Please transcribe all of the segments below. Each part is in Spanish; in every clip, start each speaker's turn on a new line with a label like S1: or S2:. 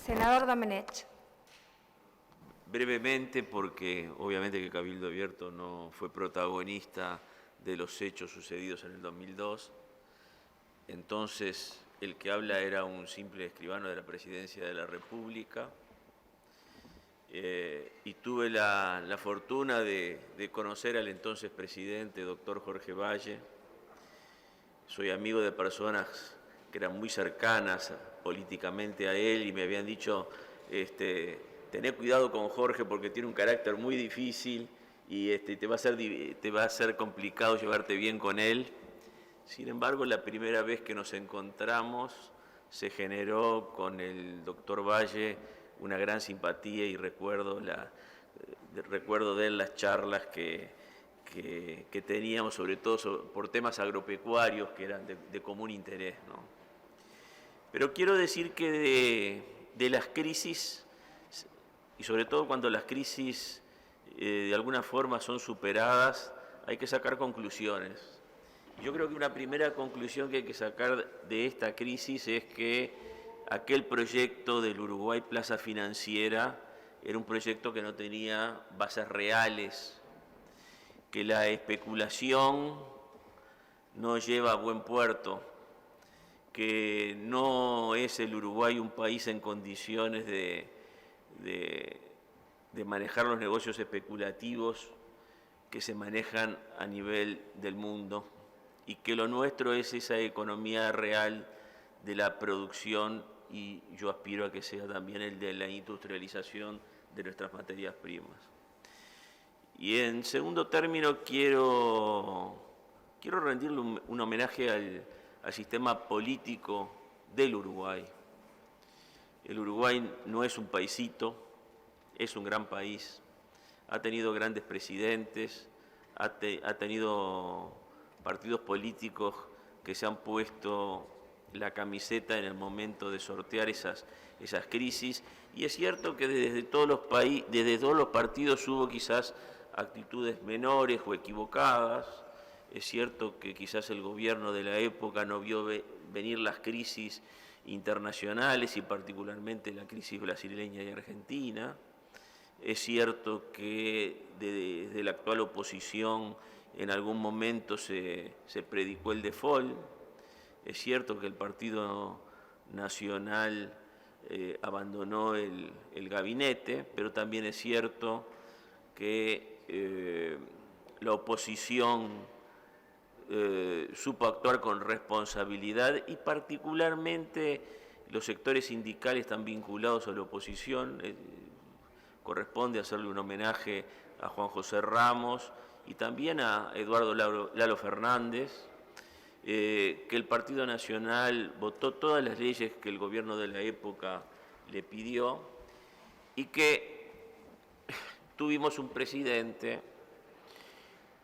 S1: Senador Domenech.
S2: Brevemente, porque obviamente que Cabildo Abierto no fue protagonista de los hechos sucedidos en el 2002. Entonces, el que habla era un simple escribano de la Presidencia de la República. Y tuve la fortuna de conocer al entonces presidente, doctor Jorge Valle. Soy amigo de personas que eran muy cercanas políticamente a él y me habían dicho, tené cuidado con Jorge porque tiene un carácter muy difícil y te va a ser complicado llevarte bien con él. Sin embargo, la primera vez que nos encontramos se generó con el doctor Valle una gran simpatía y recuerdo de él las charlas que teníamos, sobre todo por temas agropecuarios que eran de común interés, ¿no? Pero quiero decir que de las crisis, y sobre todo cuando las crisis de alguna forma son superadas, hay que sacar conclusiones. Yo creo que una primera conclusión que hay que sacar de esta crisis es que aquel proyecto del Uruguay Plaza Financiera era un proyecto que no tenía bases reales, que la especulación no lleva a buen puerto, que no es el Uruguay un país en condiciones de manejar los negocios especulativos que se manejan a nivel del mundo y que lo nuestro es esa economía real de la producción y yo aspiro a que sea también el de la industrialización de nuestras materias primas. Y en segundo término quiero rendirle un homenaje al sistema político del Uruguay. El Uruguay no es un paisito, es un gran país, ha tenido grandes presidentes, ha tenido partidos políticos que se han puesto la camiseta en el momento de sortear esas crisis, y es cierto que desde todos los partidos hubo quizás actitudes menores o equivocadas. Es cierto que quizás el gobierno de la época no vio venir las crisis internacionales y particularmente la crisis brasileña y argentina. Es cierto que desde la actual oposición en algún momento se predicó el default. Es cierto que el Partido Nacional abandonó el gabinete, pero también es cierto que la oposición supo actuar con responsabilidad y particularmente los sectores sindicales están vinculados a la oposición. Corresponde hacerle un homenaje a Juan José Ramos y también a Eduardo Lalo Fernández, que el Partido Nacional votó todas las leyes que el gobierno de la época le pidió y que tuvimos un presidente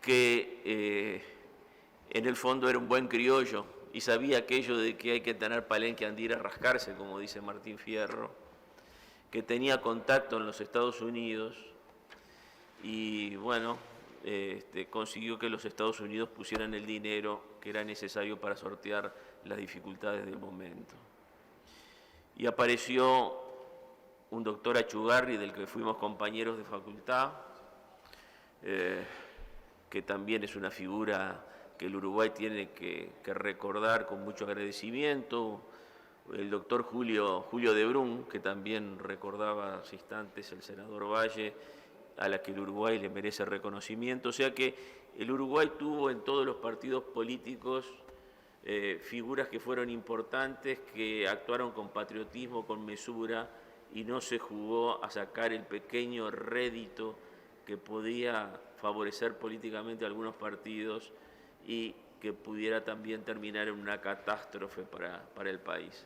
S2: que en el fondo era un buen criollo y sabía aquello de que hay que tener palenque ande ir a rascarse, como dice Martín Fierro, que tenía contacto en los Estados Unidos y bueno, consiguió que los Estados Unidos pusieran el dinero que era necesario para sortear las dificultades del momento. Y apareció un doctor Achugarri, del que fuimos compañeros de facultad, que también es una figura que el Uruguay tiene que recordar con mucho agradecimiento. El doctor Julio de Brun, que también recordaba hace instantes el senador Valle, a la que el Uruguay le merece reconocimiento. O sea que el Uruguay tuvo en todos los partidos políticos figuras que fueron importantes, que actuaron con patriotismo, con mesura, y no se jugó a sacar el pequeño rédito que podía favorecer políticamente a algunos partidos y que pudiera también terminar en una catástrofe para el país.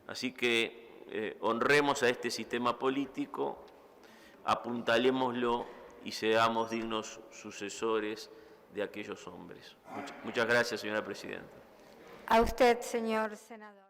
S2: Así que honremos a este sistema político, apuntalémoslo y seamos dignos sucesores de aquellos hombres. Muchas gracias, señora presidenta.
S1: A usted, señor senador.